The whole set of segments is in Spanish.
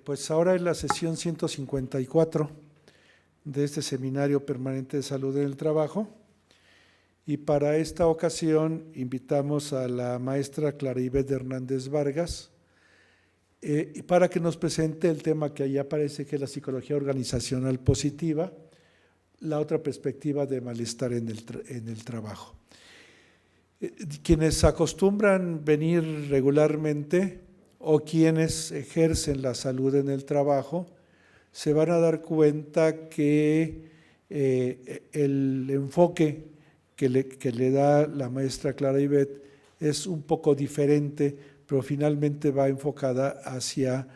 Pues ahora es la sesión 154 de este Seminario Permanente de Salud en el Trabajo, y para esta ocasión invitamos a la maestra Claribet Hernández Vargas para que nos presente el tema que ahí aparece, que es la psicología organizacional positiva, la otra perspectiva de malestar en el trabajo. Quienes acostumbran venir regularmente o quienes ejercen la salud en el trabajo se van a dar cuenta que el enfoque que le da la maestra Claribet es un poco diferente, pero finalmente va enfocada hacia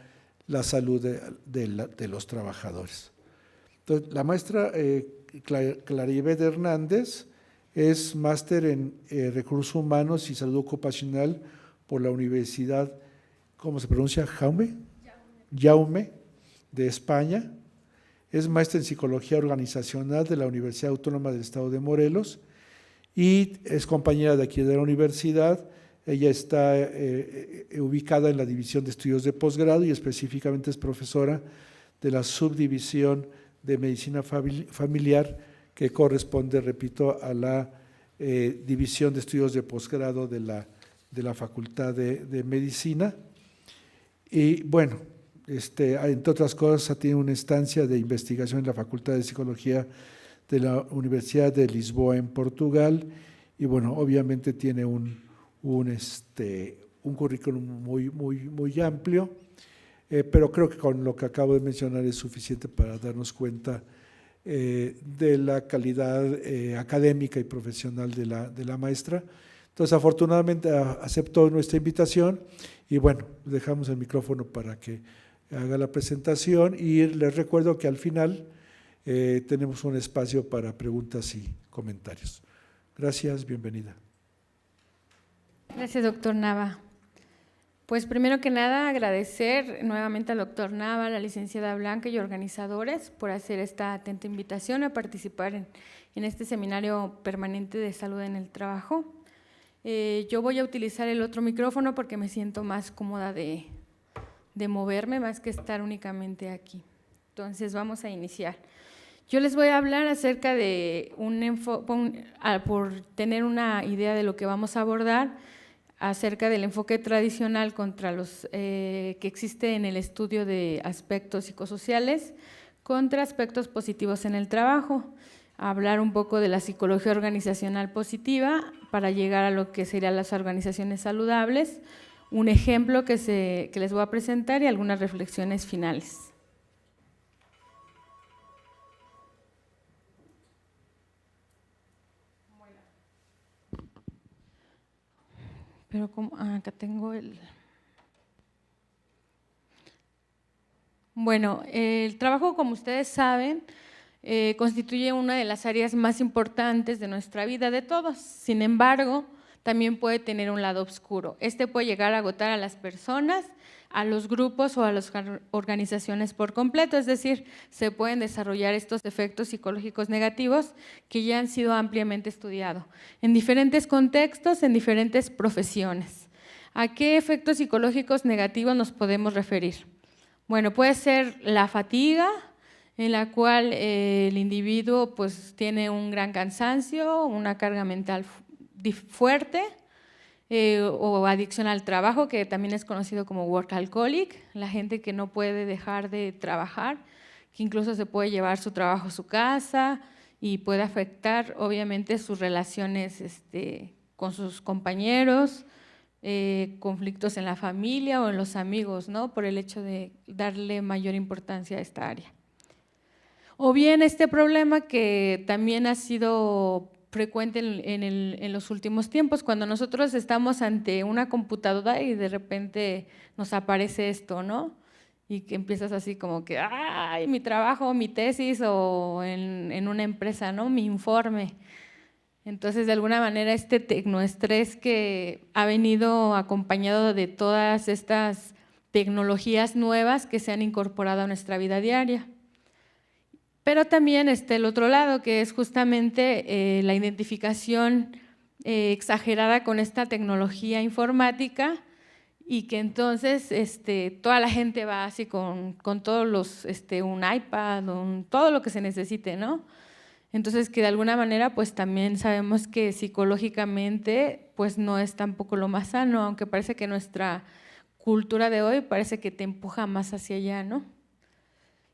la salud de los trabajadores. Entonces, la maestra Claribet Hernández es máster en Recursos Humanos y Salud Ocupacional por la Universidad, ¿cómo se pronuncia? Jaume, de España. Es máster en Psicología Organizacional de la Universidad Autónoma del Estado de Morelos y es compañera de aquí de la universidad. Ella está ubicada en la División de Estudios de Posgrado y específicamente es profesora de la Subdivisión de Medicina Familiar, que corresponde, repito, a la División de Estudios de Posgrado de la Facultad de Medicina. Y bueno, entre otras cosas, tiene una estancia de investigación en la Facultad de Psicología de la Universidad de Lisboa en Portugal, y bueno, obviamente tiene un currículum muy amplio, pero creo que con lo que acabo de mencionar es suficiente para darnos cuenta de la calidad académica y profesional de la maestra. Entonces, afortunadamente aceptó nuestra invitación y bueno, dejamos el micrófono para que haga la presentación, y les recuerdo que al final tenemos un espacio para preguntas y comentarios. Gracias, bienvenida. Gracias, doctor Nava. Pues primero que nada agradecer nuevamente al doctor Nava, a la licenciada Blanca y organizadores por hacer esta atenta invitación a participar en este seminario permanente de salud en el trabajo. Yo voy a utilizar el otro micrófono porque me siento más cómoda de moverme más que estar únicamente aquí. Entonces vamos a iniciar. Yo les voy a hablar acerca de por tener una idea de lo que vamos a abordar, acerca del enfoque tradicional contra los que existe en el estudio de aspectos psicosociales contra aspectos positivos en el trabajo, hablar un poco de la psicología organizacional positiva para llegar a lo que serían las organizaciones saludables, un ejemplo que les voy a presentar y algunas reflexiones finales. Pero como acá tengo el… Bueno, el trabajo, como ustedes saben, constituye una de las áreas más importantes de nuestra vida de todos. Sin embargo, también puede tener un lado oscuro. Puede llegar a agotar a las personas, a los grupos o a las organizaciones por completo, es decir, se pueden desarrollar estos efectos psicológicos negativos que ya han sido ampliamente estudiados en diferentes contextos, en diferentes profesiones. ¿A qué efectos psicológicos negativos nos podemos referir? Bueno, puede ser la fatiga, en la cual el individuo pues tiene un gran cansancio, una carga mental fuerte, o adicción al trabajo, que también es conocido como workaholic, la gente que no puede dejar de trabajar, que incluso se puede llevar su trabajo a su casa y puede afectar obviamente sus relaciones con sus compañeros, conflictos en la familia o en los amigos, ¿no? Por el hecho de darle mayor importancia a esta área. O bien este problema que también ha sido frecuente en los últimos tiempos, cuando nosotros estamos ante una computadora y de repente nos aparece esto, ¿no? Y que empiezas así como que, ¡ay, mi trabajo, mi tesis! O en una empresa, ¿no? Mi informe. Entonces, de alguna manera, este tecnoestrés que ha venido acompañado de todas estas tecnologías nuevas que se han incorporado a nuestra vida diaria. Pero también está el otro lado, que es justamente la identificación exagerada con esta tecnología informática y que entonces toda la gente va así con todos los, un iPad, todo lo que se necesite, ¿no? Entonces que de alguna manera pues también sabemos que psicológicamente pues no es tampoco lo más sano, aunque parece que nuestra cultura de hoy parece que te empuja más hacia allá, ¿no?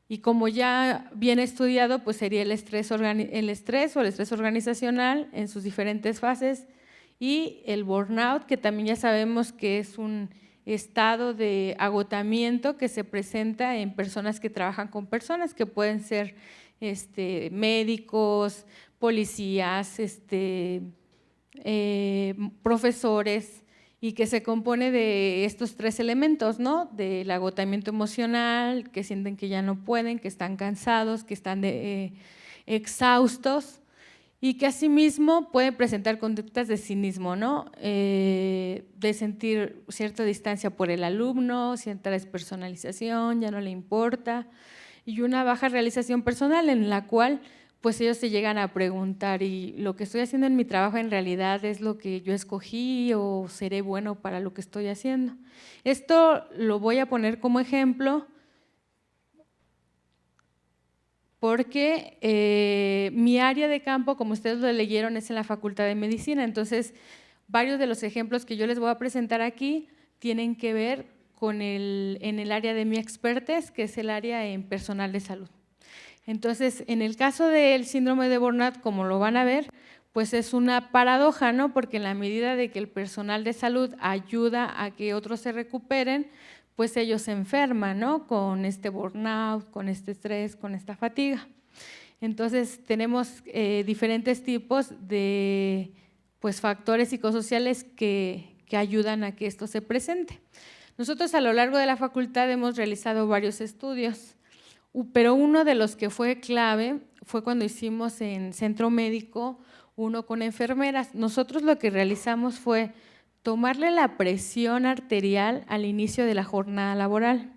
Y como ya bien estudiado, pues sería el estrés o el estrés organizacional en sus diferentes fases, y el burnout, que también ya sabemos que es un estado de agotamiento que se presenta en personas que trabajan con personas, que pueden ser médicos, policías, profesores, y que se compone de estos tres elementos, ¿no? Del agotamiento emocional, que sienten que ya no pueden, que están cansados, que están exhaustos, y que asimismo pueden presentar conductas de cinismo, ¿no? De sentir cierta distancia por el alumno, cierta despersonalización, ya no le importa, y una baja realización personal en la cual pues ellos se llegan a preguntar, ¿y lo que estoy haciendo en mi trabajo en realidad es lo que yo escogí o seré bueno para lo que estoy haciendo? Esto lo voy a poner como ejemplo porque mi área de campo, como ustedes lo leyeron, es en la Facultad de Medicina. Entonces, varios de los ejemplos que yo les voy a presentar aquí tienen que ver con en el área de mi expertise, que es el área en personal de salud. Entonces, en el caso del síndrome de burnout, como lo van a ver, pues es una paradoja, ¿no? Porque en la medida de que el personal de salud ayuda a que otros se recuperen, pues ellos se enferman, ¿no? Con este burnout, con este estrés, con esta fatiga. Entonces, tenemos diferentes tipos de pues, factores psicosociales que ayudan a que esto se presente. Nosotros a lo largo de la facultad hemos realizado varios estudios, pero uno de los que fue clave fue cuando hicimos en centro médico uno con enfermeras. Nosotros lo que realizamos fue tomarle la presión arterial al inicio de la jornada laboral.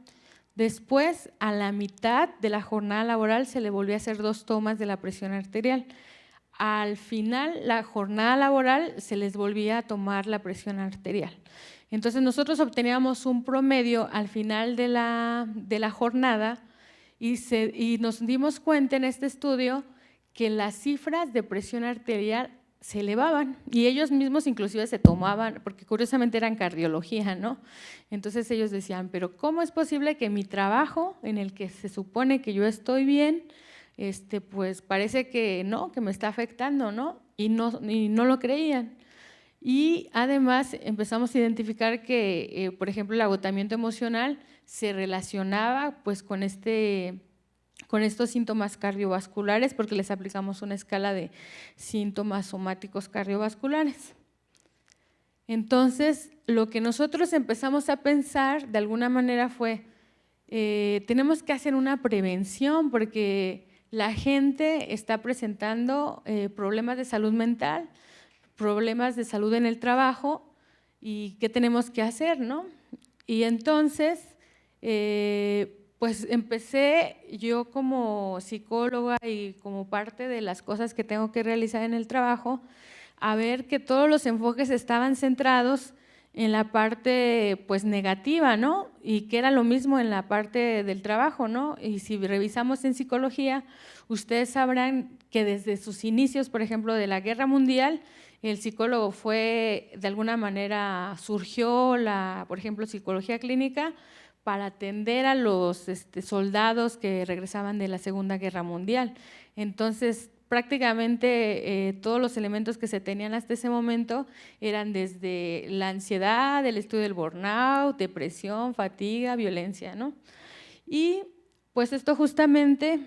Después, a la mitad de la jornada laboral, se le volvió a hacer 2 tomas de la presión arterial. Al final, la jornada laboral, se les volvía a tomar la presión arterial. Entonces, nosotros obteníamos un promedio al final de la jornada y nos dimos cuenta en este estudio que las cifras de presión arterial se elevaban y ellos mismos inclusive se tomaban, porque curiosamente eran cardiología, ¿no? Entonces ellos decían, pero ¿cómo es posible que mi trabajo, en el que se supone que yo estoy bien, pues parece que no, que me está afectando, ¿no? Y no lo creían. Y además empezamos a identificar que, por ejemplo, el agotamiento emocional se relacionaba pues con estos síntomas cardiovasculares, porque les aplicamos una escala de síntomas somáticos cardiovasculares. Entonces, lo que nosotros empezamos a pensar de alguna manera fue, tenemos que hacer una prevención porque la gente está presentando problemas de salud mental, problemas de salud en el trabajo, y ¿qué tenemos que hacer, no? Y entonces, pues empecé yo como psicóloga y como parte de las cosas que tengo que realizar en el trabajo, a ver que todos los enfoques estaban centrados en la parte pues negativa, ¿no? Y que era lo mismo en la parte del trabajo, ¿no? Y si revisamos en psicología, ustedes sabrán que desde sus inicios, por ejemplo, de la Guerra Mundial, el psicólogo fue, de alguna manera, surgió por ejemplo, psicología clínica para atender a los soldados que regresaban de la Segunda Guerra Mundial. Entonces, prácticamente todos los elementos que se tenían hasta ese momento eran desde la ansiedad, el estudio del burnout, depresión, fatiga, violencia, ¿no? Y pues esto justamente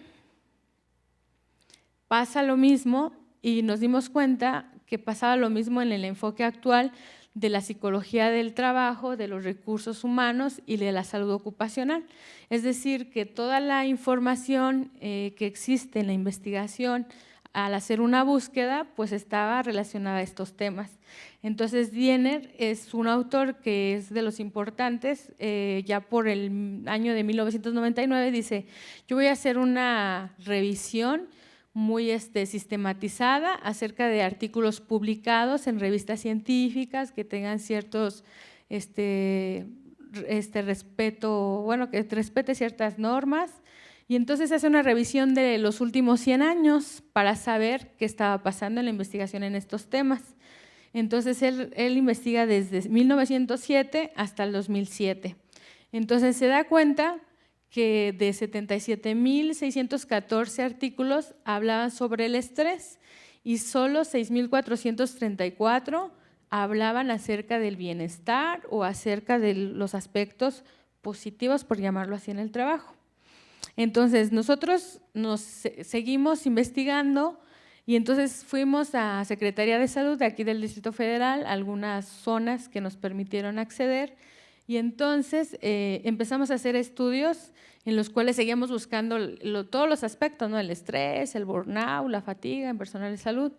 pasa lo mismo y nos dimos cuenta que pasaba lo mismo en el enfoque actual de la psicología del trabajo, de los recursos humanos y de la salud ocupacional. Es decir, que toda la información que existe en la investigación al hacer una búsqueda, pues estaba relacionada a estos temas. Entonces, Diener es un autor que es de los importantes, ya por el año de 1999 dice, yo voy a hacer una revisión muy sistematizada acerca de artículos publicados en revistas científicas que tengan ciertos respeto, bueno, que respete ciertas normas. Y entonces hace una revisión de los últimos 100 años para saber qué estaba pasando en la investigación en estos temas. Entonces él investiga desde 1907 hasta el 2007. Entonces se da cuenta que de 77.614 artículos hablaban sobre el estrés y solo 6.434 hablaban acerca del bienestar o acerca de los aspectos positivos, por llamarlo así, en el trabajo. Entonces nosotros seguimos investigando y entonces fuimos a Secretaría de Salud de aquí del Distrito Federal, algunas zonas que nos permitieron acceder, y entonces empezamos a hacer estudios en los cuales seguíamos buscando todos los aspectos, ¿no? El estrés, el burnout, la fatiga en personal de salud.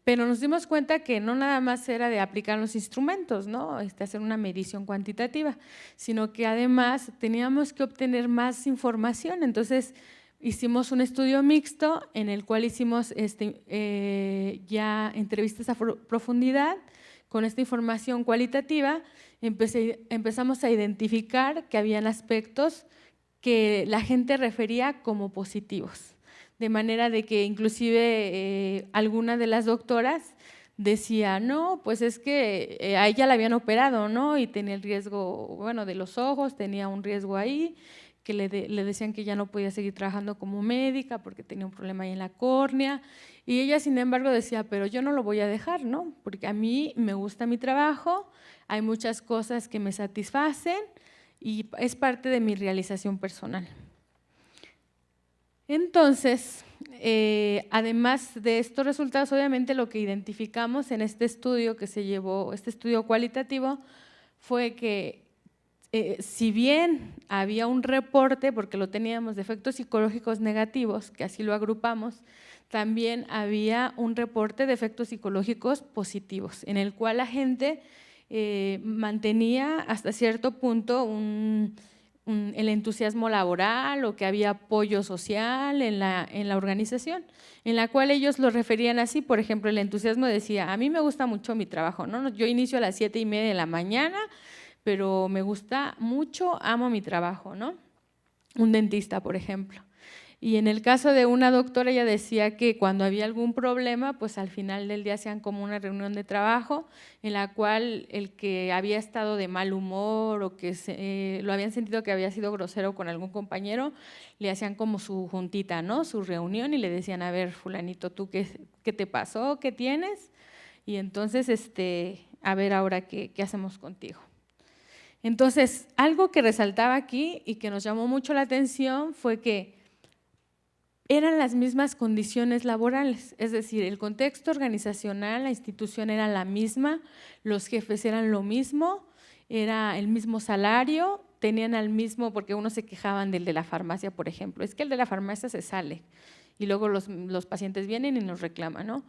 Pero nos dimos cuenta que no nada más era de aplicar los instrumentos, ¿no? Hacer una medición cuantitativa, sino que además teníamos que obtener más información. Entonces hicimos un estudio mixto en el cual hicimos ya entrevistas a profundidad. Con esta información cualitativa empezamos a identificar que habían aspectos que la gente refería como positivos. De manera de que inclusive alguna de las doctoras decía, no, pues es que a ella la habían operado, ¿no? Y tenía el riesgo, bueno, de los ojos, tenía un riesgo ahí, que le decían que ya no podía seguir trabajando como médica porque tenía un problema ahí en la córnea. Y ella, sin embargo, decía, pero yo no lo voy a dejar, ¿no? Porque a mí me gusta mi trabajo, hay muchas cosas que me satisfacen y es parte de mi realización personal. Entonces, además de estos resultados, obviamente lo que identificamos en este estudio que se llevó, este estudio cualitativo, fue que si bien había un reporte, porque lo teníamos de efectos psicológicos negativos, que así lo agrupamos, también había un reporte de efectos psicológicos positivos, en el cual la gente mantenía hasta cierto punto el entusiasmo laboral o que había apoyo social en la organización, en la cual ellos lo referían así. Por ejemplo, el entusiasmo decía, a mí me gusta mucho mi trabajo, ¿no? Yo inicio a las 7:30 de la mañana, pero me gusta mucho, amo mi trabajo, ¿no? Un dentista, por ejemplo. Y en el caso de una doctora, ella decía que cuando había algún problema, pues al final del día hacían como una reunión de trabajo en la cual el que había estado de mal humor o que lo habían sentido que había sido grosero con algún compañero, le hacían como su juntita, ¿no? Su reunión y le decían, a ver, fulanito, ¿tú qué te pasó? ¿Qué tienes? Y entonces, a ver ahora qué hacemos contigo. Entonces, algo que resaltaba aquí y que nos llamó mucho la atención fue que eran las mismas condiciones laborales, es decir, el contexto organizacional, la institución era la misma, los jefes eran lo mismo, era el mismo salario, tenían al mismo, porque unos se quejaban del de la farmacia, por ejemplo, es que el de la farmacia se sale y luego los pacientes vienen y nos reclaman, ¿no?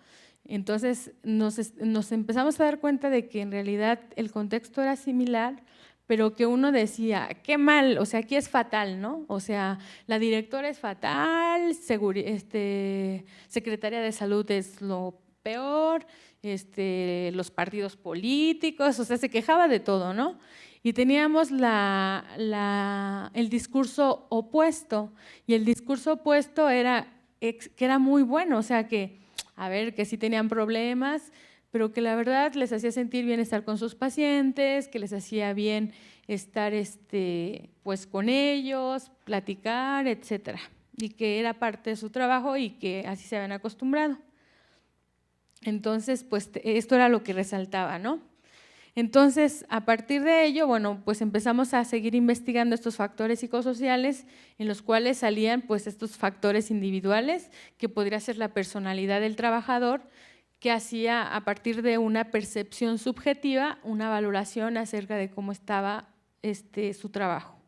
Entonces nos empezamos a dar cuenta de que en realidad el contexto era similar, pero que uno decía, qué mal, o sea, aquí es fatal, ¿no? O sea, la directora es fatal, secretaria de salud es lo peor, los partidos políticos, o sea, se quejaba de todo, ¿no? Y teníamos el discurso opuesto, y el discurso opuesto era que era muy bueno, o sea, que, a ver, que sí tenían problemas, pero que la verdad les hacía sentir bien estar con sus pacientes, que les hacía bien estar pues con ellos, platicar, etcétera, y que era parte de su trabajo y que así se habían acostumbrado. Entonces, pues esto era lo que resaltaba, ¿no? Entonces, a partir de ello, bueno, pues empezamos a seguir investigando estos factores psicosociales en los cuales salían pues estos factores individuales, que podría ser la personalidad del trabajador, que hacía a partir de una percepción subjetiva una valoración acerca de cómo estaba su trabajo.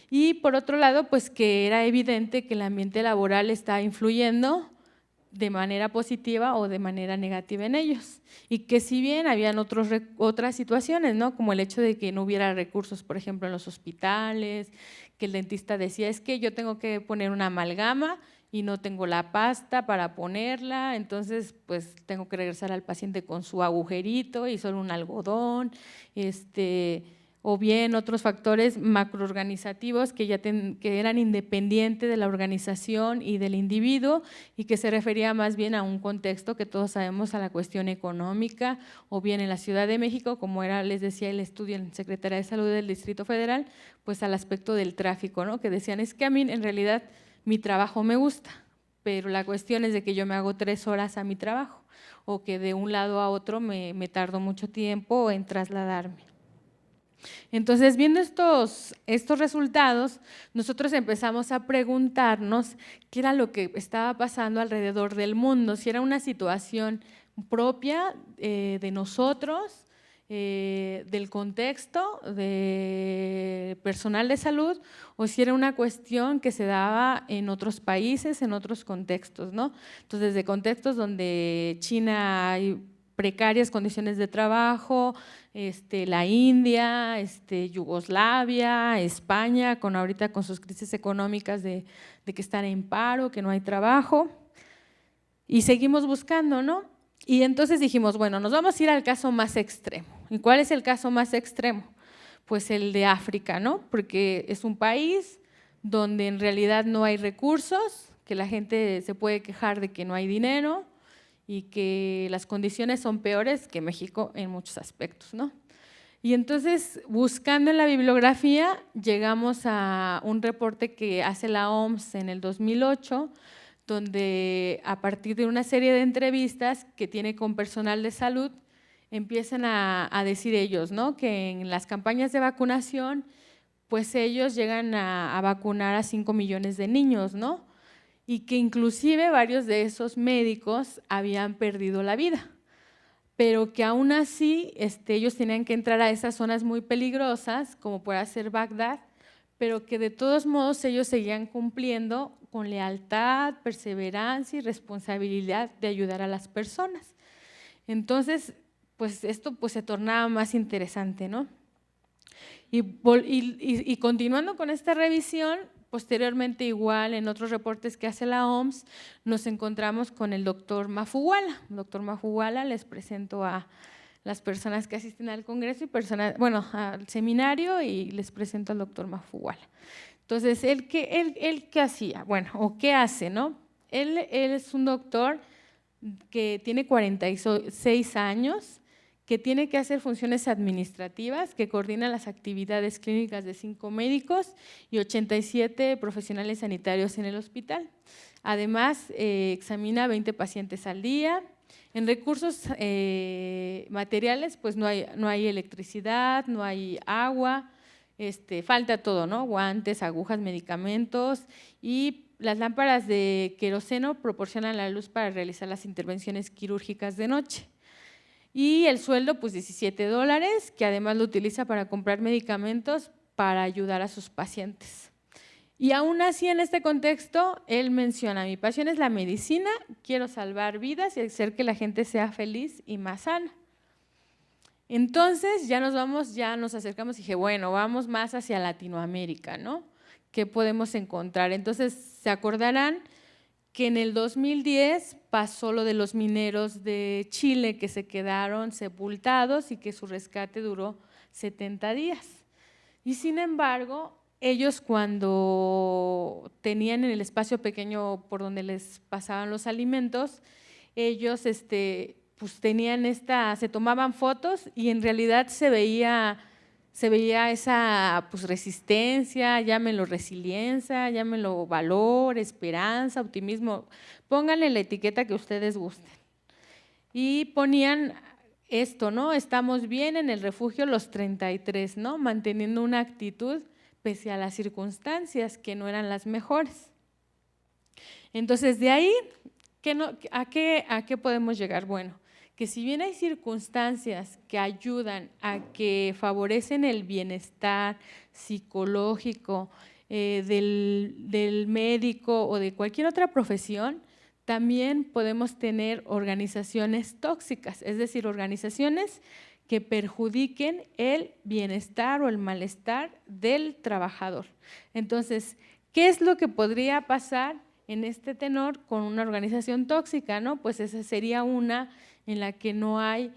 Y por otro lado, pues que era evidente que el ambiente laboral está influyendo de manera positiva o de manera negativa en ellos, y que si bien habían otras situaciones, ¿no? Como el hecho de que no hubiera recursos, por ejemplo, en los hospitales, que el dentista decía, es que yo tengo que poner una amalgama, y no tengo la pasta para ponerla, entonces pues tengo que regresar al paciente con su agujerito y solo un algodón, o bien otros factores macroorganizativos que que eran independientes de la organización y del individuo y que se refería más bien a un contexto que todos sabemos, a la cuestión económica, o bien en la Ciudad de México, como era, les decía, el estudio en Secretaría de Salud del Distrito Federal, pues al aspecto del tráfico, ¿no? Que decían, es que a mí en realidad mi trabajo me gusta, pero la cuestión es de que yo me hago 3 horas a mi trabajo, o que de un lado a otro me tardo mucho tiempo en trasladarme. Entonces, viendo estos resultados, nosotros empezamos a preguntarnos qué era lo que estaba pasando alrededor del mundo, si era una situación propia de nosotros, del contexto de personal de salud, o si era una cuestión que se daba en otros países, en otros contextos, ¿no? Entonces, de contextos donde China hay precarias condiciones de trabajo, la India, Yugoslavia, España, ahorita con sus crisis económicas de que están en paro, que no hay trabajo, y seguimos buscando, ¿no? Y entonces dijimos, bueno, nos vamos a ir al caso más extremo. ¿Y cuál es el caso más extremo? Pues el de África, ¿no? Porque es un país donde en realidad no hay recursos, que la gente se puede quejar de que no hay dinero, y que las condiciones son peores que México en muchos aspectos, ¿no? Y entonces, buscando en la bibliografía, llegamos a un reporte que hace la OMS en el 2008, donde a partir de una serie de entrevistas que tiene con personal de salud, empiezan a decir ellos, ¿no? Que en las campañas de vacunación, pues ellos llegan a vacunar a 5 millones de niños, ¿no? Y que inclusive varios de esos médicos habían perdido la vida, pero que aún así ellos tenían que entrar a esas zonas muy peligrosas, como puede ser Bagdad, pero que de todos modos ellos seguían cumpliendo con lealtad, perseverancia y responsabilidad de ayudar a las personas. Entonces, pues esto pues se tornaba más interesante, ¿no? Y continuando con esta revisión, posteriormente igual en otros reportes que hace la OMS, nos encontramos con el doctor Mafuwala. Doctor Mafuwala, les presento a las personas que asisten al congreso al seminario, y les presento al doctor Mafuwala. Entonces, ¿él qué hacía? Bueno, o qué hace, ¿no? Él es un doctor que tiene 46 años, que tiene que hacer funciones administrativas, que coordina las actividades clínicas de 5 médicos y 87 profesionales sanitarios en el hospital. Además, examina 20 pacientes al día. En recursos materiales, pues no hay electricidad, no hay agua, falta todo, ¿no? Guantes, agujas, medicamentos, y las lámparas de queroseno proporcionan la luz para realizar las intervenciones quirúrgicas de noche. Y el sueldo, pues $17, que además lo utiliza para comprar medicamentos para ayudar a sus pacientes. Y aún así, en este contexto, él menciona, mi pasión es la medicina, quiero salvar vidas y hacer que la gente sea feliz y más sana. Entonces, ya nos acercamos y dije, bueno, vamos más hacia Latinoamérica, ¿no? ¿Qué podemos encontrar? Entonces, se acordarán que en el 2010 pasó lo de los mineros de Chile que se quedaron sepultados y que su rescate duró 70 días. Y sin embargo, ellos cuando tenían en el espacio pequeño por donde les pasaban los alimentos, ellos pues tenían se tomaban fotos, y en realidad se veía esa pues resistencia, llámenlo resiliencia, llámenlo valor, esperanza, optimismo, pónganle la etiqueta que ustedes gusten. Y ponían esto, ¿no? Estamos bien en el refugio los 33, ¿no? Manteniendo una actitud pese a las circunstancias que no eran las mejores. Entonces, de ahí, ¿a qué podemos llegar? Bueno, que si bien hay circunstancias que ayudan a que favorecen el bienestar psicológico del médico o de cualquier otra profesión, también podemos tener organizaciones tóxicas, es decir, organizaciones que perjudiquen el bienestar o el malestar del trabajador. Entonces, ¿qué es lo que podría pasar en este tenor con una organización tóxica, ¿no? Pues esa sería una en la que no hay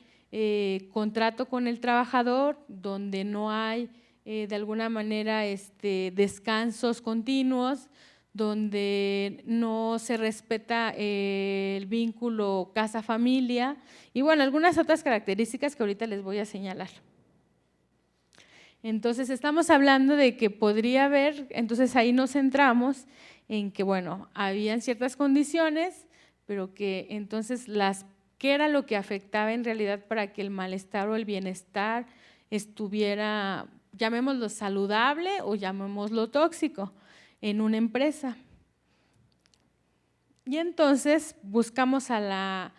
contrato con el trabajador, donde no hay de alguna manera descansos continuos, donde no se respeta el vínculo casa-familia y bueno, algunas otras características que ahorita les voy a señalar. Entonces, estamos hablando de que podría haber, entonces ahí nos centramos en que, bueno, habían ciertas condiciones, pero que entonces ¿qué era lo que afectaba en realidad para que el malestar o el bienestar estuviera, llamémoslo saludable o llamémoslo tóxico en una empresa? Y entonces buscamos a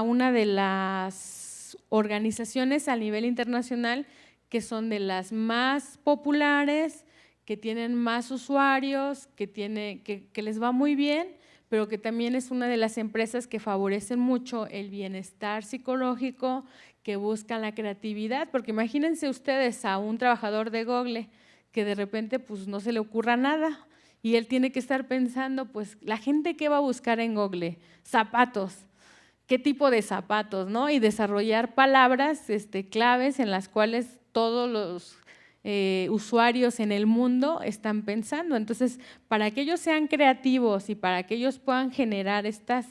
una de las organizaciones a nivel internacional que son de las más populares, que tienen más usuarios, que les va muy bien, pero que también es una de las empresas que favorecen mucho el bienestar psicológico, que buscan la creatividad, porque imagínense ustedes a un trabajador de Google que de repente pues no se le ocurra nada y él tiene que estar pensando, pues la gente que va a buscar en Google, zapatos, qué tipo de zapatos, ¿no? Y desarrollar palabras claves en las cuales todos los usuarios en el mundo están pensando. Entonces, para que ellos sean creativos y para que ellos puedan generar estas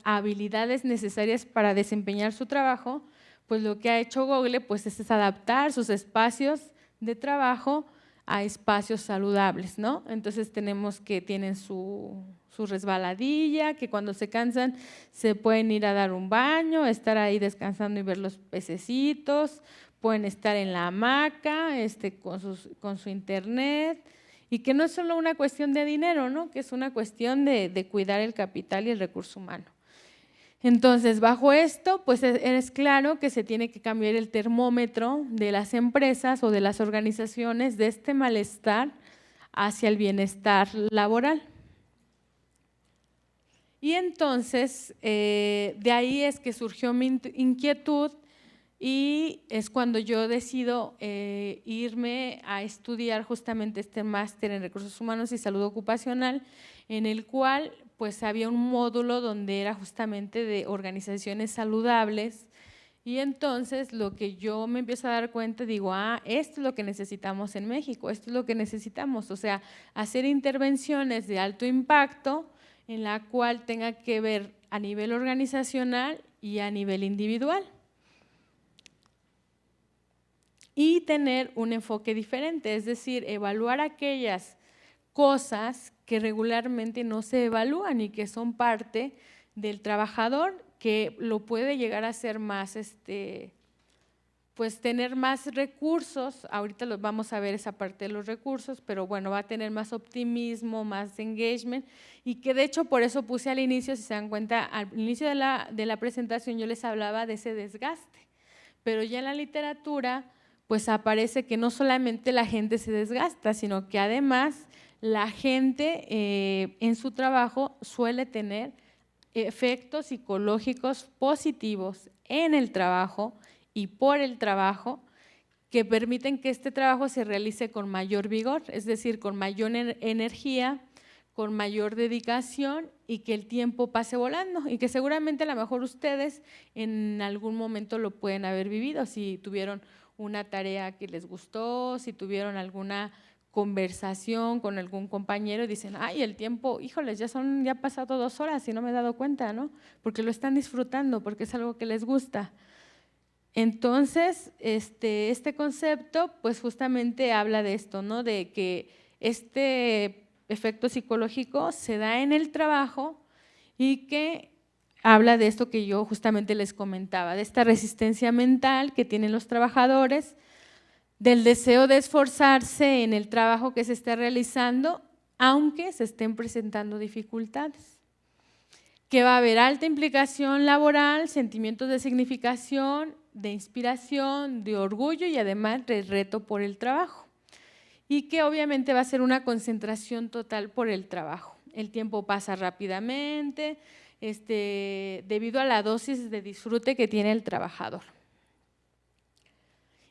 habilidades necesarias para desempeñar su trabajo, pues lo que ha hecho Google pues es adaptar sus espacios de trabajo a espacios saludables, ¿no? Entonces tenemos que tienen su resbaladilla, que cuando se cansan se pueden ir a dar un baño, estar ahí descansando y ver los pececitos, pueden estar en la hamaca con su internet, y que no es solo una cuestión de dinero, ¿no? Que es una cuestión de cuidar el capital y el recurso humano. Entonces, bajo esto, pues es claro que se tiene que cambiar el termómetro de las empresas o de las organizaciones de este malestar hacia el bienestar laboral. Y entonces, de ahí es que surgió mi inquietud y es cuando yo decido irme a estudiar justamente este máster en Recursos Humanos y Salud Ocupacional, en el cual pues había un módulo donde era justamente de organizaciones saludables, y entonces lo que yo me empiezo a dar cuenta, digo, esto es lo que necesitamos en México, esto es lo que necesitamos, o sea, hacer intervenciones de alto impacto en la cual tenga que ver a nivel organizacional y a nivel individual. Y tener un enfoque diferente, es decir, evaluar aquellas cosas que regularmente no se evalúan y que son parte del trabajador, que lo puede llegar a ser más, pues tener más recursos. Ahorita vamos a ver esa parte de los recursos, pero bueno, va a tener más optimismo, más engagement, y que de hecho por eso puse al inicio, si se dan cuenta, al inicio de la presentación yo les hablaba de ese desgaste, pero ya en la literatura pues aparece que no solamente la gente se desgasta, sino que además la gente en su trabajo suele tener efectos psicológicos positivos en el trabajo y por el trabajo, que permiten que este trabajo se realice con mayor vigor, es decir, con mayor energía, con mayor dedicación, y que el tiempo pase volando, y que seguramente a lo mejor ustedes en algún momento lo pueden haber vivido, si tuvieron una tarea que les gustó, si tuvieron alguna conversación con algún compañero y dicen, ay, el tiempo, híjoles, ya ha pasado 2 horas y no me he dado cuenta, ¿no? Porque lo están disfrutando, porque es algo que les gusta. Entonces, este concepto pues justamente habla de esto, ¿no? De que este efecto psicológico se da en el trabajo y que habla de esto que yo justamente les comentaba, de esta resistencia mental que tienen los trabajadores, del deseo de esforzarse en el trabajo que se está realizando, aunque se estén presentando dificultades. Que va a haber alta implicación laboral, sentimientos de significación, de inspiración, de orgullo y además de reto por el trabajo. Y que obviamente va a ser una concentración total por el trabajo. El tiempo pasa rápidamente, debido a la dosis de disfrute que tiene el trabajador.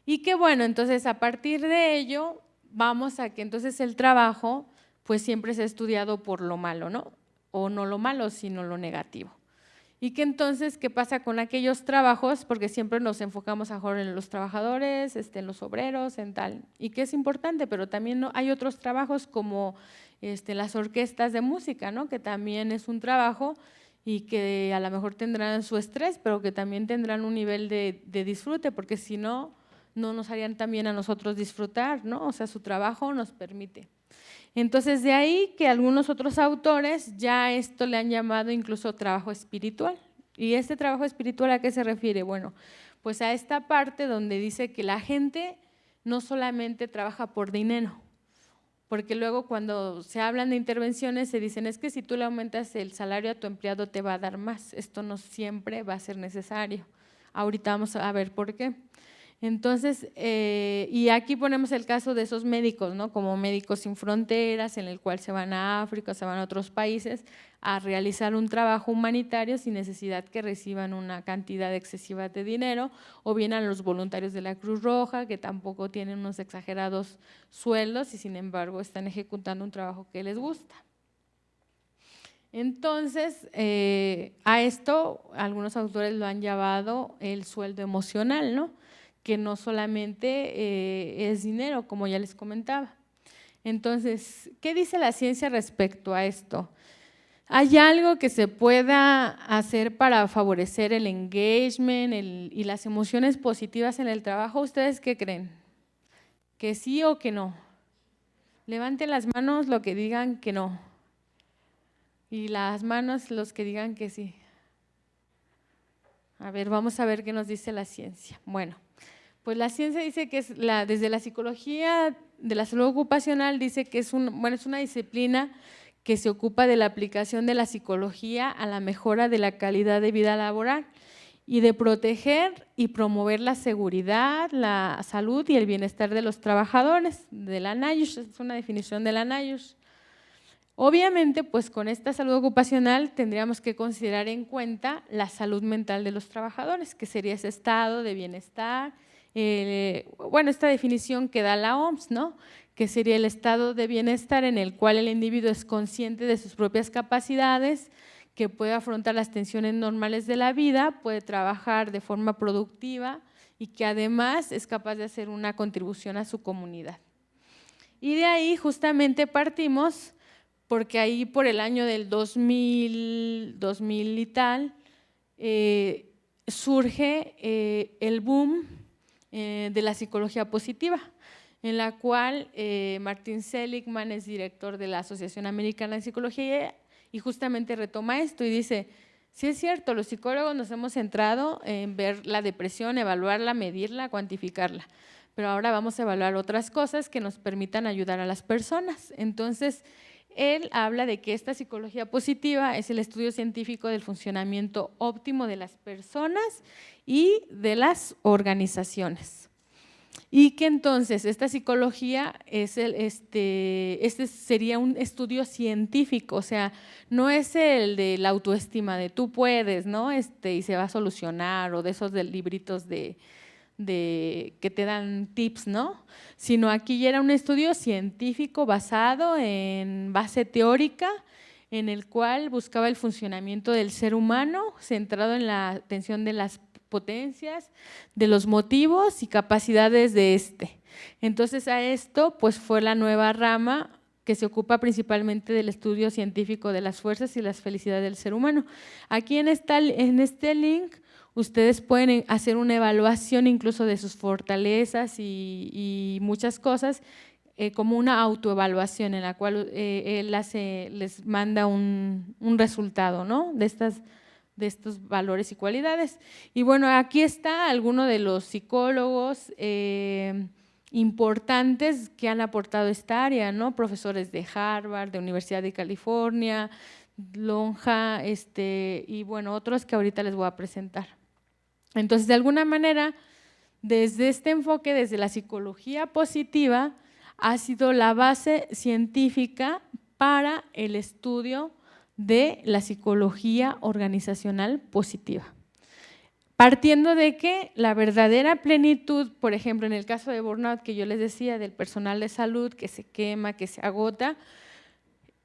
Y que bueno, entonces a partir de ello vamos a que entonces el trabajo pues siempre se ha estudiado por lo malo, ¿no? O no lo malo, sino lo negativo. Y que entonces, ¿qué pasa con aquellos trabajos? Porque siempre nos enfocamos ahora en los trabajadores, en los obreros, en tal, y que es importante, pero también hay otros trabajos como las orquestas de música, ¿no? Que también es un trabajo y que a lo mejor tendrán su estrés, pero que también tendrán un nivel de disfrute, porque si no, no nos harían también a nosotros disfrutar, ¿no? O sea, su trabajo nos permite. Entonces, de ahí que algunos otros autores ya esto le han llamado incluso trabajo espiritual. ¿Y este trabajo espiritual a qué se refiere? Bueno, pues a esta parte donde dice que la gente no solamente trabaja por dinero, porque luego cuando se hablan de intervenciones se dicen es que si tú le aumentas el salario a tu empleado te va a dar más. Esto no siempre va a ser necesario. Ahorita vamos a ver por qué. Entonces, y aquí ponemos el caso de esos médicos, ¿no? Como Médicos Sin Fronteras, en el cual se van a África, se van a otros países a realizar un trabajo humanitario sin necesidad que reciban una cantidad excesiva de dinero, o bien a los voluntarios de la Cruz Roja, que tampoco tienen unos exagerados sueldos y sin embargo están ejecutando un trabajo que les gusta. Entonces, a esto algunos autores lo han llamado el sueldo emocional, ¿no? Que no solamente es dinero, como ya les comentaba. Entonces, ¿qué dice la ciencia respecto a esto? ¿Hay algo que se pueda hacer para favorecer el engagement y las emociones positivas en el trabajo? ¿Ustedes qué creen? ¿Que sí o que no? Levanten las manos los que digan que no. Y las manos los que digan que sí. A ver, vamos a ver qué nos dice la ciencia. Bueno. Pues la ciencia dice que desde la psicología de la salud ocupacional dice que es una disciplina que se ocupa de la aplicación de la psicología a la mejora de la calidad de vida laboral y de proteger y promover la seguridad, la salud y el bienestar de los trabajadores, de la NIOSH, es una definición de la NIOSH. Obviamente, pues con esta salud ocupacional tendríamos que considerar en cuenta la salud mental de los trabajadores, que sería ese estado de bienestar. Esta definición que da la OMS, ¿no? Que sería el estado de bienestar en el cual el individuo es consciente de sus propias capacidades, que puede afrontar las tensiones normales de la vida, puede trabajar de forma productiva y que además es capaz de hacer una contribución a su comunidad. Y de ahí justamente partimos, porque ahí por el año del 2000 y tal, surge el boom de la psicología positiva, en la cual Martin Seligman es director de la Asociación Americana de Psicología y justamente retoma esto y dice, sí es cierto, los psicólogos nos hemos centrado en ver la depresión, evaluarla, medirla, cuantificarla, pero ahora vamos a evaluar otras cosas que nos permitan ayudar a las personas. Entonces, él habla de que esta psicología positiva es el estudio científico del funcionamiento óptimo de las personas y de las organizaciones. Y que entonces esta psicología es este sería un estudio científico, o sea, no es el de la autoestima de tú puedes, ¿no? Y se va a solucionar, o de esos de libritos de que te dan tips, ¿no? Sino aquí ya era un estudio científico basado en base teórica, en el cual buscaba el funcionamiento del ser humano, centrado en la atención de las potencias, de los motivos y capacidades de este. Entonces a esto pues fue la nueva rama que se ocupa principalmente del estudio científico de las fuerzas y las felicidades del ser humano. Aquí en este link ustedes pueden hacer una evaluación incluso de sus fortalezas y muchas cosas, como una autoevaluación en la cual él les manda un resultado, ¿no? de estos valores y cualidades. Y bueno, aquí está alguno de los psicólogos importantes que han aportado esta área, ¿no? Profesores de Harvard, de Universidad de California, Lonja, y bueno, otros que ahorita les voy a presentar. Entonces, de alguna manera, desde este enfoque, desde la psicología positiva, ha sido la base científica para el estudio de la psicología organizacional positiva. Partiendo de que la verdadera plenitud, por ejemplo, en el caso de burnout que yo les decía, del personal de salud que se quema, que se agota,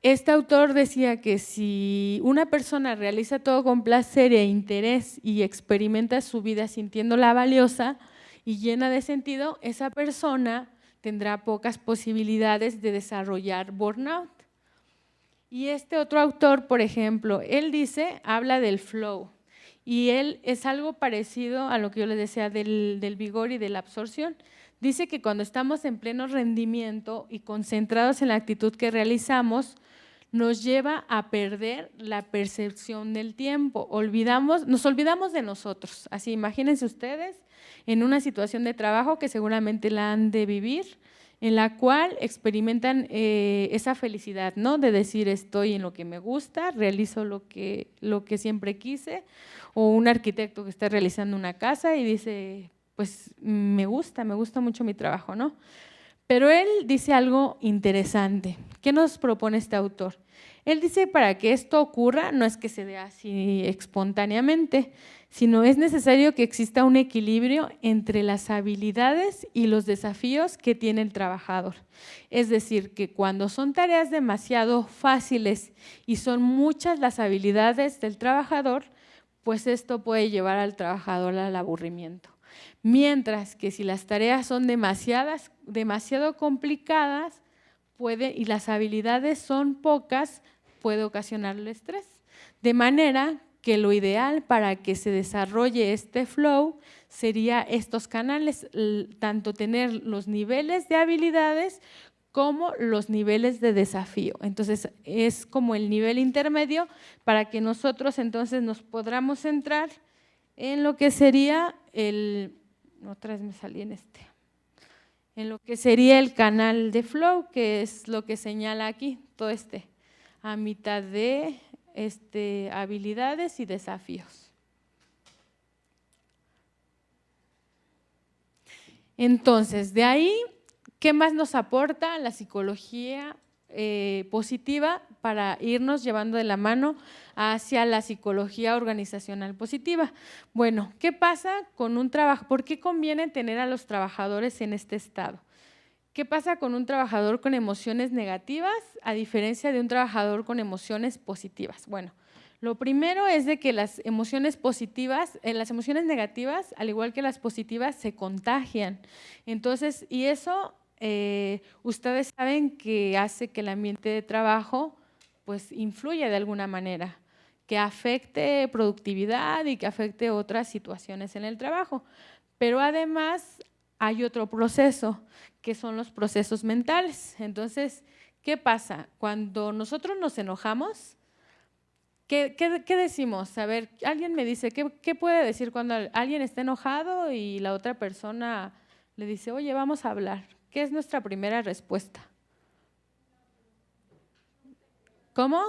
Este autor decía que si una persona realiza todo con placer e interés y experimenta su vida sintiéndola valiosa y llena de sentido, esa persona tendrá pocas posibilidades de desarrollar burnout. Y este otro autor, por ejemplo, él habla del flow, y él es algo parecido a lo que yo les decía del vigor y de la absorción. Dice que cuando estamos en pleno rendimiento y concentrados en la actitud que realizamos, nos lleva a perder la percepción del tiempo. Nos olvidamos de nosotros. Así, imagínense ustedes en una situación de trabajo que seguramente la han de vivir, en la cual experimentan esa felicidad, ¿no? De decir, estoy en lo que me gusta, realizo lo que siempre quise, o un arquitecto que está realizando una casa y dice, pues me gusta mucho mi trabajo, ¿no? Pero él dice algo interesante. ¿Qué nos propone este autor? Él dice, para que esto ocurra, no es que se dé así espontáneamente, sino es necesario que exista un equilibrio entre las habilidades y los desafíos que tiene el trabajador. Es decir, que cuando son tareas demasiado fáciles y son muchas las habilidades del trabajador, pues esto puede llevar al trabajador al aburrimiento. Mientras que si las tareas son demasiado complicadas y las habilidades son pocas, puede ocasionarle estrés. De manera que lo ideal para que se desarrolle este flow sería estos canales, tanto tener los niveles de habilidades como los niveles de desafío. Entonces, es como el nivel intermedio para que nosotros entonces nos podamos centrar en lo que sería en lo que sería el canal de flow, que es lo que señala aquí, todo a mitad de habilidades y desafíos. Entonces, de ahí, ¿qué más nos aporta la psicología positiva para irnos llevando de la mano hacia la psicología organizacional positiva? Bueno, ¿qué pasa con un trabajo? ¿Por qué conviene tener a los trabajadores en este estado? ¿Qué pasa con un trabajador con emociones negativas a diferencia de un trabajador con emociones positivas? Bueno, lo primero es de que las emociones negativas, al igual que las positivas, se contagian. Entonces, y eso ustedes saben que hace que el ambiente de trabajo pues influya de alguna manera, que afecte productividad y que afecte otras situaciones en el trabajo. Pero además hay otro proceso, que son los procesos mentales. Entonces, ¿qué pasa? Cuando nosotros nos enojamos, ¿qué decimos? A ver, alguien me dice, ¿qué puede decir cuando alguien está enojado y la otra persona le dice, oye, vamos a hablar? ¿Qué es nuestra primera respuesta? ¿Cómo?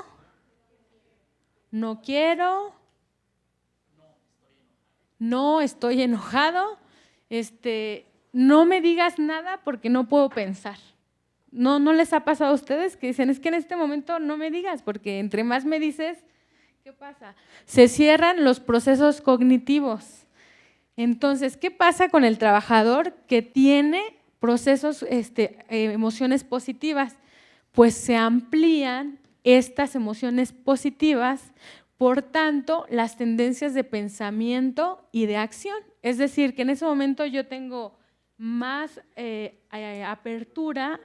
No quiero. No estoy enojado. No me digas nada porque no puedo pensar. ¿No les ha pasado a ustedes que dicen, es que en este momento no me digas, porque entre más me dices, ¿qué pasa? Se cierran los procesos cognitivos. Entonces, ¿qué pasa con el trabajador que tiene procesos, emociones positivas? Pues se amplían estas emociones positivas, por tanto, las tendencias de pensamiento y de acción. Es decir, que en ese momento yo tengo más apertura,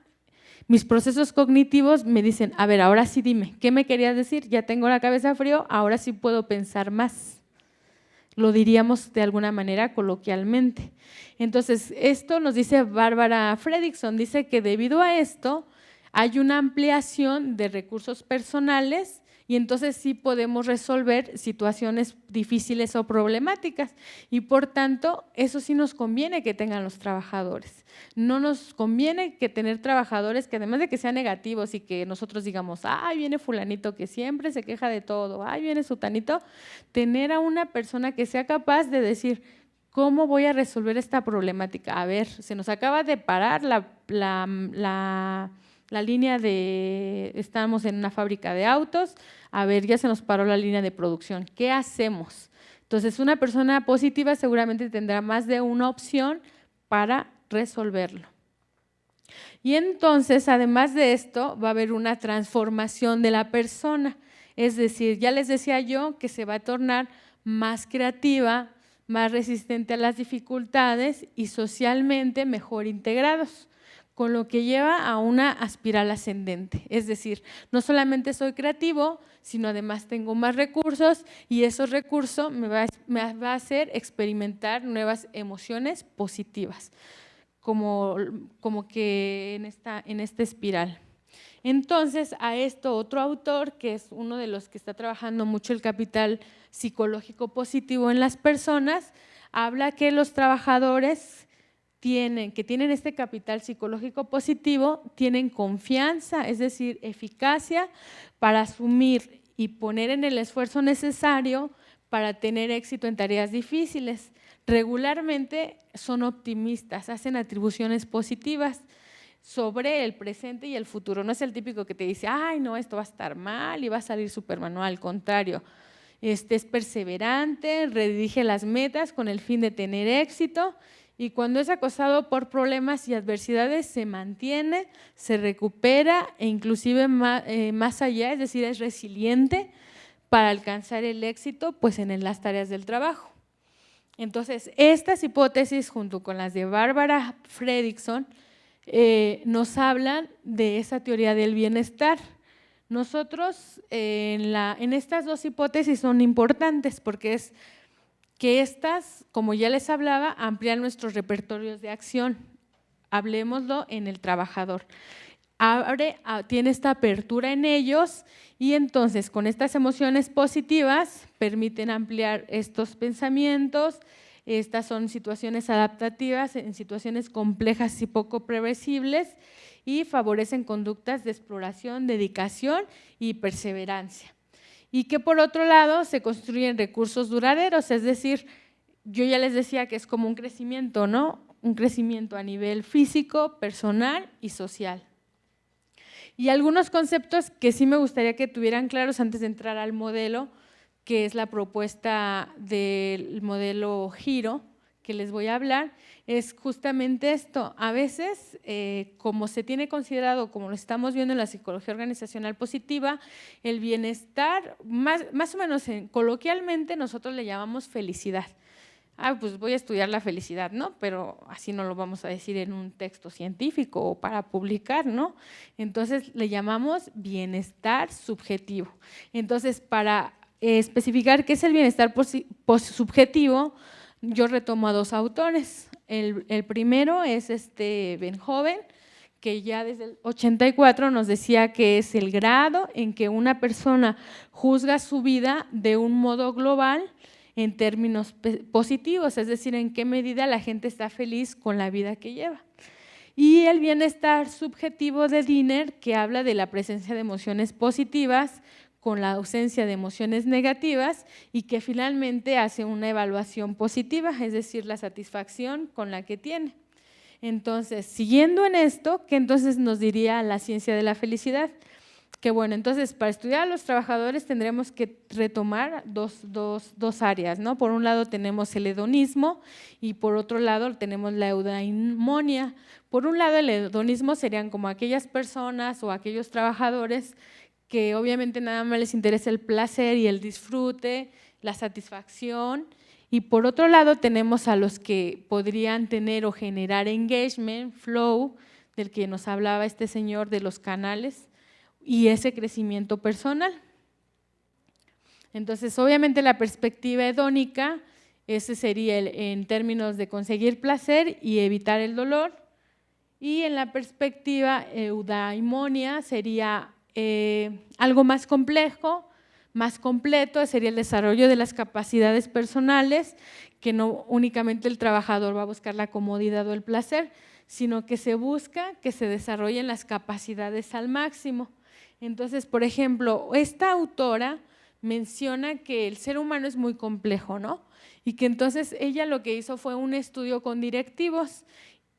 mis procesos cognitivos me dicen, a ver, ahora sí dime, ¿qué me querías decir? Ya tengo la cabeza frío, ahora sí puedo pensar más. Lo diríamos de alguna manera coloquialmente. Entonces, esto nos dice Bárbara Fredrickson, dice que debido a esto hay una ampliación de recursos personales y entonces sí podemos resolver situaciones difíciles o problemáticas y por tanto eso sí nos conviene que tengan los trabajadores. No nos conviene que tener trabajadores que además de que sean negativos y que nosotros digamos, ay, viene fulanito que siempre se queja de todo, ay, viene sutanito, tener a una persona que sea capaz de decir, ¿cómo voy a resolver esta problemática? A ver, se nos acaba de parar la línea estamos en una fábrica de autos, a ver, ya se nos paró la línea de producción, ¿qué hacemos? Entonces, una persona positiva seguramente tendrá más de una opción para resolverlo. Y entonces, además de esto, va a haber una transformación de la persona. Es decir, ya les decía yo que se va a tornar más creativa, más resistente a las dificultades y socialmente mejor integrados, con lo que lleva a una espiral ascendente. Es decir, no solamente soy creativo, sino además tengo más recursos y esos recursos me va a hacer experimentar nuevas emociones positivas, como que en esta espiral. Entonces, a esto otro autor, que es uno de los que está trabajando mucho el capital psicológico positivo en las personas, habla que los trabajadores que tienen este capital psicológico positivo tienen confianza, es decir, eficacia para asumir y poner en el esfuerzo necesario para tener éxito en tareas difíciles. Regularmente son optimistas, hacen atribuciones positivas sobre el presente y el futuro. No es el típico que te dice, ay, no, esto va a estar mal y va a salir súper mal. No, al contrario, es perseverante, redirige las metas con el fin de tener éxito y cuando es acosado por problemas y adversidades se mantiene, se recupera e inclusive más allá, es decir, es resiliente para alcanzar el éxito pues en las tareas del trabajo. Entonces, estas hipótesis junto con las de Bárbara Fredrickson nos hablan de esa teoría del bienestar. Nosotros en estas dos hipótesis son importantes porque es que estas, como ya les hablaba, amplían nuestros repertorios de acción. Hablemoslo en el trabajador. Tiene esta apertura en ellos y entonces con estas emociones positivas permiten ampliar estos pensamientos. Estas son situaciones adaptativas en situaciones complejas y poco previsibles y favorecen conductas de exploración, dedicación y perseverancia. Y que por otro lado se construyen recursos duraderos, es decir, yo ya les decía que es como un crecimiento, ¿no? Un crecimiento a nivel físico, personal y social. Y algunos conceptos que sí me gustaría que tuvieran claros antes de entrar al modelo, que es la propuesta del modelo Giro, que les voy a hablar, es justamente esto. A veces, como se tiene considerado, como lo estamos viendo en la psicología organizacional positiva, el bienestar, más o menos coloquialmente nosotros le llamamos felicidad. Pues voy a estudiar la felicidad, ¿no? Pero así no lo vamos a decir en un texto científico o para publicar, ¿no? Entonces le llamamos bienestar subjetivo. Entonces, para especificar qué es el bienestar subjetivo, yo retomo a dos autores. El primero es Benhoven, que ya desde el 84 nos decía que es el grado en que una persona juzga su vida de un modo global en términos positivos, es decir, en qué medida la gente está feliz con la vida que lleva. Y el bienestar subjetivo de Diner, que habla de la presencia de emociones positivas con la ausencia de emociones negativas y que finalmente hace una evaluación positiva, es decir, la satisfacción con la que tiene. Entonces, siguiendo en esto, ¿qué entonces nos diría la ciencia de la felicidad? Que bueno, entonces para estudiar a los trabajadores tendremos que retomar dos áreas, ¿no? Por un lado tenemos el hedonismo y por otro lado tenemos la eudaimonia. Por un lado el hedonismo serían como aquellas personas o aquellos trabajadores que obviamente nada más les interesa el placer y el disfrute, la satisfacción. Y por otro lado tenemos a los que podrían tener o generar engagement, flow, del que nos hablaba este señor de los canales, y ese crecimiento personal. Entonces, obviamente la perspectiva hedónica, ese sería en términos de conseguir placer y evitar el dolor, y en la perspectiva eudaimonia sería algo más complejo, más completo, sería el desarrollo de las capacidades personales, que no únicamente el trabajador va a buscar la comodidad o el placer, sino que se busca que se desarrollen las capacidades al máximo. Entonces, por ejemplo, esta autora menciona que el ser humano es muy complejo, ¿no? Y que entonces ella lo que hizo fue un estudio con directivos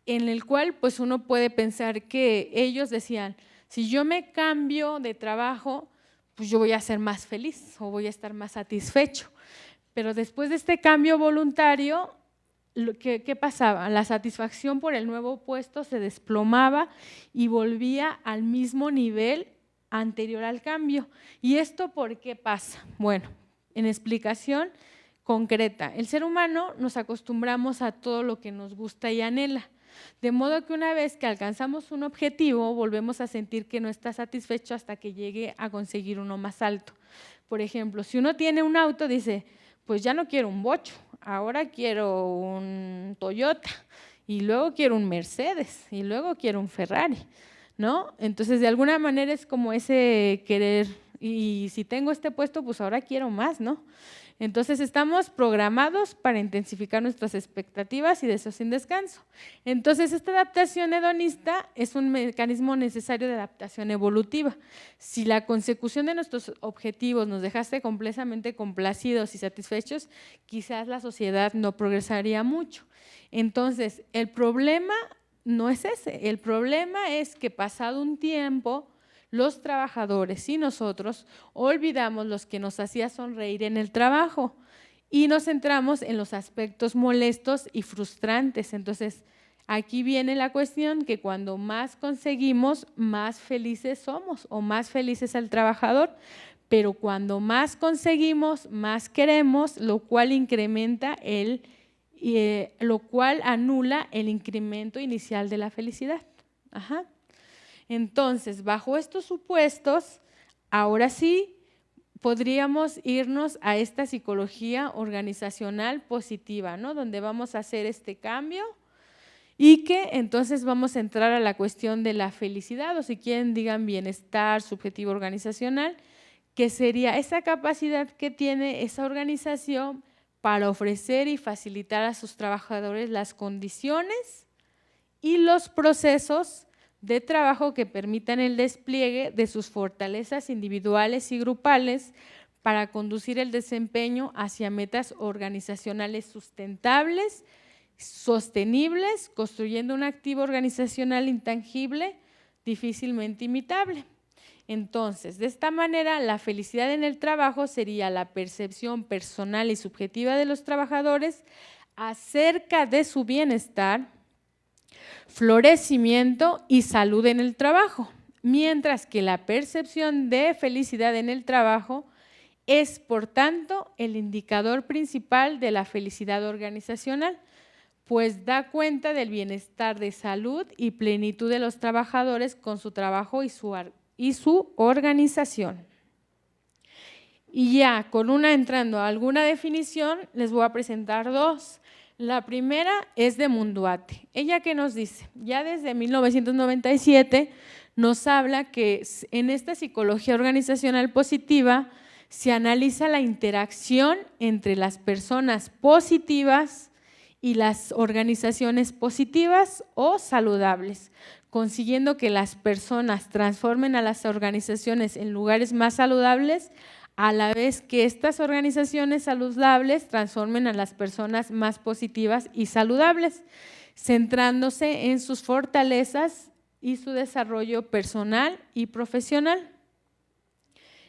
en el cual pues uno puede pensar que ellos decían, si yo me cambio de trabajo, pues yo voy a ser más feliz o voy a estar más satisfecho. Pero después de este cambio voluntario, ¿qué pasaba? La satisfacción por el nuevo puesto se desplomaba y volvía al mismo nivel anterior al cambio. ¿Y esto por qué pasa? Bueno, en explicación concreta, el ser humano nos acostumbramos a todo lo que nos gusta y anhela, de modo que una vez que alcanzamos un objetivo, volvemos a sentir que no está satisfecho hasta que llegue a conseguir uno más alto. Por ejemplo, si uno tiene un auto, dice, pues ya no quiero un bocho, ahora quiero un Toyota, y luego quiero un Mercedes, y luego quiero un Ferrari, ¿no? Entonces, de alguna manera es como ese querer, y si tengo este puesto, pues ahora quiero más, ¿no? Entonces, estamos programados para intensificar nuestras expectativas y deseos sin descanso. Entonces, esta adaptación hedonista es un mecanismo necesario de adaptación evolutiva. Si la consecución de nuestros objetivos nos dejaste completamente complacidos y satisfechos, quizás la sociedad no progresaría mucho. Entonces, el problema no es ese, el problema es que pasado un tiempo, los trabajadores y nosotros olvidamos los que nos hacía sonreír en el trabajo y nos centramos en los aspectos molestos y frustrantes. Entonces, aquí viene la cuestión que cuando más conseguimos, más felices somos o más felices al trabajador, pero cuando más conseguimos, más queremos, lo cual incrementa lo cual anula el incremento inicial de la felicidad. Ajá. Entonces, bajo estos supuestos, ahora sí podríamos irnos a esta psicología organizacional positiva, ¿no? Donde vamos a hacer este cambio y que entonces vamos a entrar a la cuestión de la felicidad, o si quieren digan bienestar subjetivo organizacional, que sería esa capacidad que tiene esa organización para ofrecer y facilitar a sus trabajadores las condiciones y los procesos de trabajo que permitan el despliegue de sus fortalezas individuales y grupales para conducir el desempeño hacia metas organizacionales sustentables, sostenibles, construyendo un activo organizacional intangible, difícilmente imitable. Entonces, de esta manera, la felicidad en el trabajo sería la percepción personal y subjetiva de los trabajadores acerca de su bienestar, florecimiento y salud en el trabajo, mientras que la percepción de felicidad en el trabajo es, por tanto, el indicador principal de la felicidad organizacional, pues da cuenta del bienestar de salud y plenitud de los trabajadores con su trabajo y su organización. Y ya entrando a alguna definición, les voy a presentar dos. La primera es de Munduate. ¿Ella qué nos dice? Ya desde 1997 nos habla que en esta psicología organizacional positiva se analiza la interacción entre las personas positivas y las organizaciones positivas o saludables, consiguiendo que las personas transformen a las organizaciones en lugares más saludables, a la vez que estas organizaciones saludables transformen a las personas más positivas y saludables, centrándose en sus fortalezas y su desarrollo personal y profesional.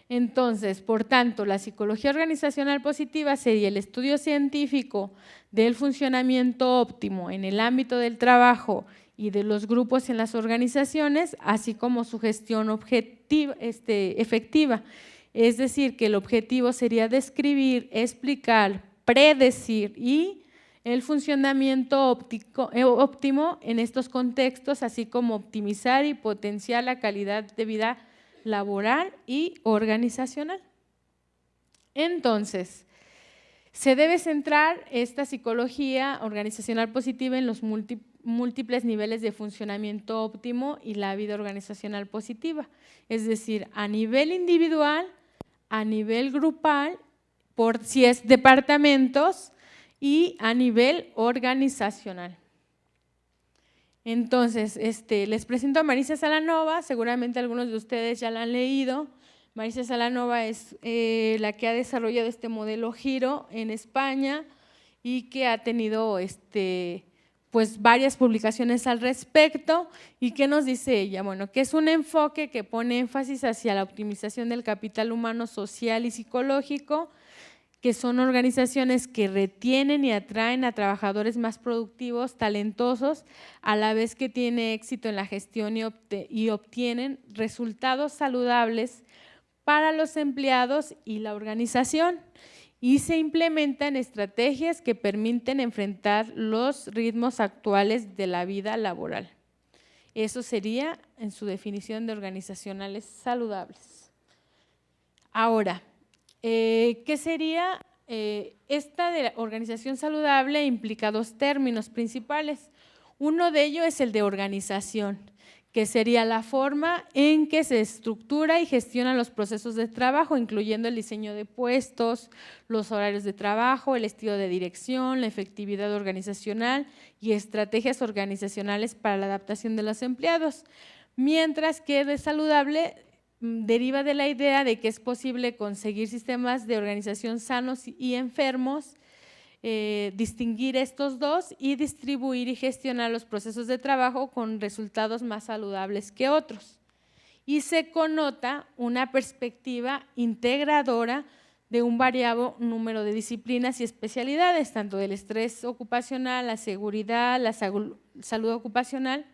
Entonces, por tanto, la psicología organizacional positiva sería el estudio científico del funcionamiento óptimo en el ámbito del trabajo y de los grupos en las organizaciones, así como su gestión efectiva. Es decir, que el objetivo sería describir, explicar, predecir y el funcionamiento óptimo en estos contextos, así como optimizar y potenciar la calidad de vida laboral y organizacional. Entonces, se debe centrar esta psicología organizacional positiva en los múltiples niveles de funcionamiento óptimo y la vida organizacional positiva, es decir, a nivel individual, a nivel grupal, por si es departamentos y a nivel organizacional. Entonces, les presento a Marisa Salanova, seguramente algunos de ustedes ya la han leído. Marisa Salanova es la que ha desarrollado este modelo Giro en España y que ha tenido pues varias publicaciones al respecto. ¿Y qué nos dice ella? Bueno, que es un enfoque que pone énfasis hacia la optimización del capital humano, social y psicológico, que son organizaciones que retienen y atraen a trabajadores más productivos, talentosos, a la vez que tiene éxito en la gestión y obtienen resultados saludables para los empleados y la organización, y se implementan estrategias que permiten enfrentar los ritmos actuales de la vida laboral. Eso sería en su definición de organizacionales saludables. Ahora, ¿qué sería? Esta de la organización saludable implica dos términos principales. Uno de ellos es el de organización, que sería la forma en que se estructura y gestiona los procesos de trabajo, incluyendo el diseño de puestos, los horarios de trabajo, el estilo de dirección, la efectividad organizacional y estrategias organizacionales para la adaptación de los empleados. Mientras que de saludable deriva de la idea de que es posible conseguir sistemas de organización sanos y enfermos, distinguir estos dos y distribuir y gestionar los procesos de trabajo con resultados más saludables que otros. Y se connota una perspectiva integradora de un variado número de disciplinas y especialidades, tanto del estrés ocupacional, la seguridad, la salud ocupacional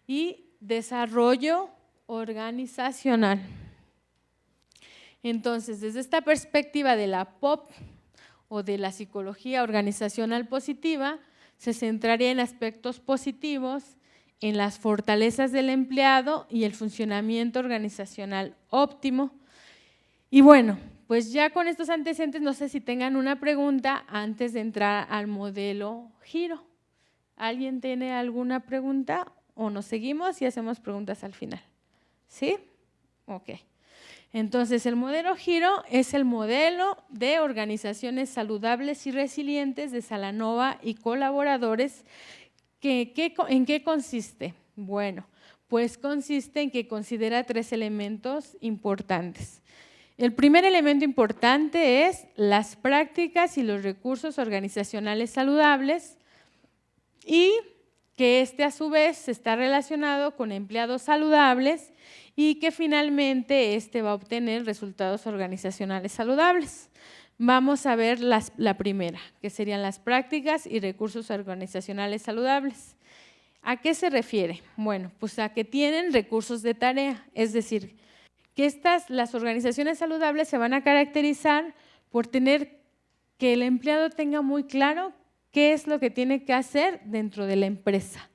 y desarrollo organizacional. Entonces, desde esta perspectiva de la POP o de la psicología organizacional positiva, se centraría en aspectos positivos, en las fortalezas del empleado y el funcionamiento organizacional óptimo. Y bueno, pues ya con estos antecedentes, no sé si tengan una pregunta antes de entrar al modelo Giro. ¿Alguien tiene alguna pregunta o nos seguimos y hacemos preguntas al final? ¿Sí? Ok. Entonces, el modelo Giro es el modelo de organizaciones saludables y resilientes de Salanova y colaboradores. ¿En qué consiste? Bueno, pues consiste en que considera tres elementos importantes. El primer elemento importante es las prácticas y los recursos organizacionales saludables y que a su vez está relacionado con empleados saludables y que finalmente va a obtener resultados organizacionales saludables. Vamos a ver la primera, que serían las prácticas y recursos organizacionales saludables. ¿A qué se refiere? Bueno, pues a que tienen recursos de tarea, es decir, que las organizaciones saludables se van a caracterizar por tener que el empleado tenga muy claro qué es lo que tiene que hacer dentro de la empresa,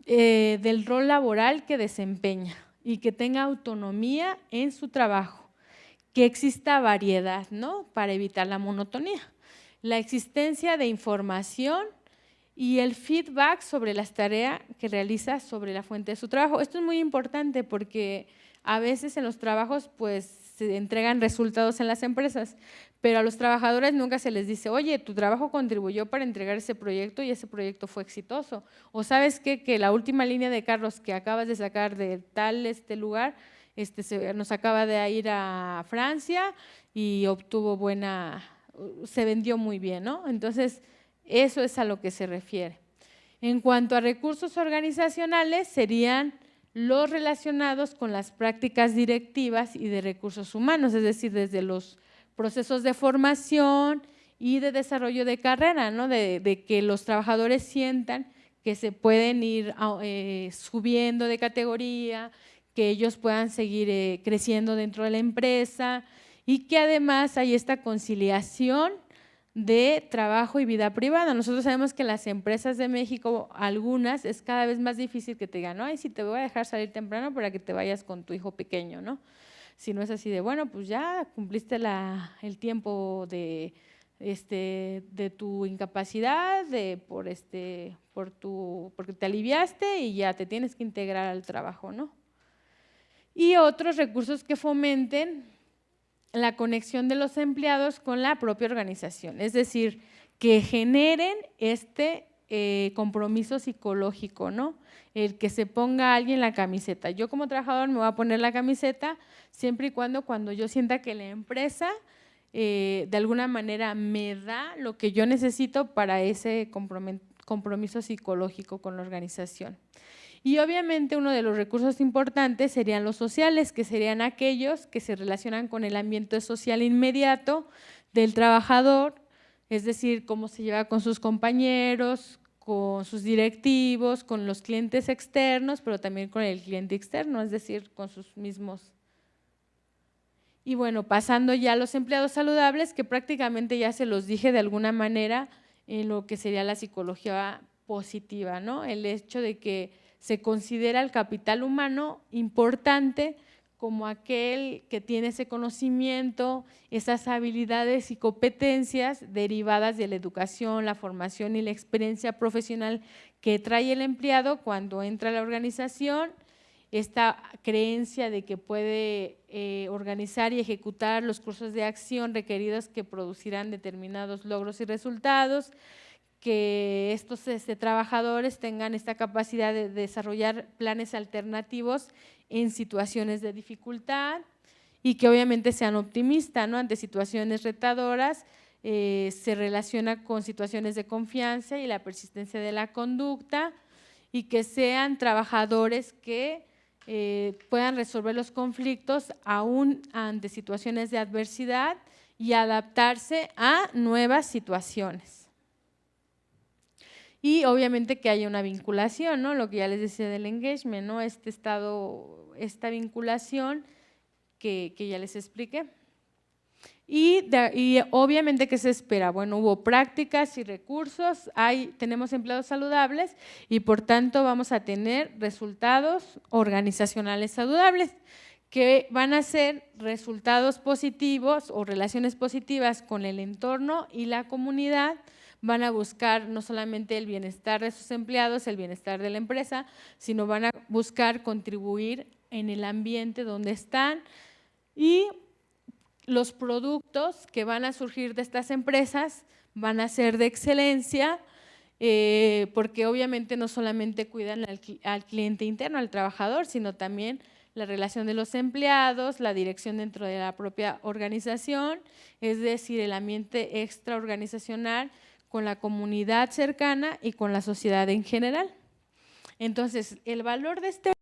del rol laboral que desempeña y que tenga autonomía en su trabajo, que exista variedad, ¿no? Para evitar la monotonía, la existencia de información y el feedback sobre las tareas que realiza sobre la fuente de su trabajo. Esto es muy importante porque a veces en los trabajos pues se entregan resultados en las empresas, pero a los trabajadores nunca se les dice, oye, tu trabajo contribuyó para entregar ese proyecto y ese proyecto fue exitoso. O sabes qué, que la última línea de carros que acabas de sacar de tal lugar, nos acaba de ir a Francia y obtuvo se vendió muy bien, ¿no? Entonces, eso es a lo que se refiere. En cuanto a recursos organizacionales, serían los relacionados con las prácticas directivas y de recursos humanos, es decir, desde los procesos de formación y de desarrollo de carrera, ¿no? de que los trabajadores sientan que se pueden ir subiendo de categoría, que ellos puedan seguir creciendo dentro de la empresa y que además hay esta conciliación de trabajo y vida privada. Nosotros sabemos que en las empresas de México, algunas, es cada vez más difícil que te digan, ay, sí, te voy a dejar salir temprano para que te vayas con tu hijo pequeño, ¿no? Si no es así de, bueno, pues ya cumpliste el tiempo de tu incapacidad, porque te aliviaste y ya te tienes que integrar al trabajo, ¿no? Y otros recursos que fomenten la conexión de los empleados con la propia organización, es decir, que generen compromiso psicológico, ¿no? El que se ponga alguien la camiseta. Yo como trabajador me voy a poner la camiseta siempre y cuando yo sienta que la empresa de alguna manera me da lo que yo necesito para ese compromiso psicológico con la organización. Y obviamente uno de los recursos importantes serían los sociales, que serían aquellos que se relacionan con el ambiente social inmediato del trabajador, es decir, cómo se lleva con sus compañeros, con sus directivos, con los clientes externos, pero también con el cliente externo, es decir, con sus mismos. Y bueno, pasando ya a los empleados saludables, que prácticamente ya se los dije de alguna manera en lo que sería la psicología positiva, ¿no? El hecho de que se considera el capital humano importante como aquel que tiene ese conocimiento, esas habilidades y competencias derivadas de la educación, la formación y la experiencia profesional que trae el empleado cuando entra a la organización, esta creencia de que puede organizar y ejecutar los cursos de acción requeridos que producirán determinados logros y resultados, que estos trabajadores tengan esta capacidad de desarrollar planes alternativos en situaciones de dificultad y que obviamente sean optimistas, ¿no? Ante situaciones retadoras, se relaciona con situaciones de confianza y la persistencia de la conducta, y que sean trabajadores que puedan resolver los conflictos aún ante situaciones de adversidad y adaptarse a nuevas situaciones. Y obviamente que haya una vinculación, ¿no? Lo que ya les decía del engagement, ¿no? Esta vinculación que ya les expliqué. Y obviamente, ¿qué se espera? Bueno, hubo prácticas y recursos, tenemos empleados saludables y por tanto vamos a tener resultados organizacionales saludables, que van a ser resultados positivos o relaciones positivas con el entorno y la comunidad. Van a buscar no solamente el bienestar de sus empleados, el bienestar de la empresa, sino van a buscar contribuir en el ambiente donde están, y los productos que van a surgir de estas empresas van a ser de excelencia, porque obviamente no solamente cuidan al cliente interno, al trabajador, sino también la relación de los empleados, la dirección dentro de la propia organización, es decir, el ambiente extraorganizacional con la comunidad cercana y con la sociedad en general. Entonces, el valor de este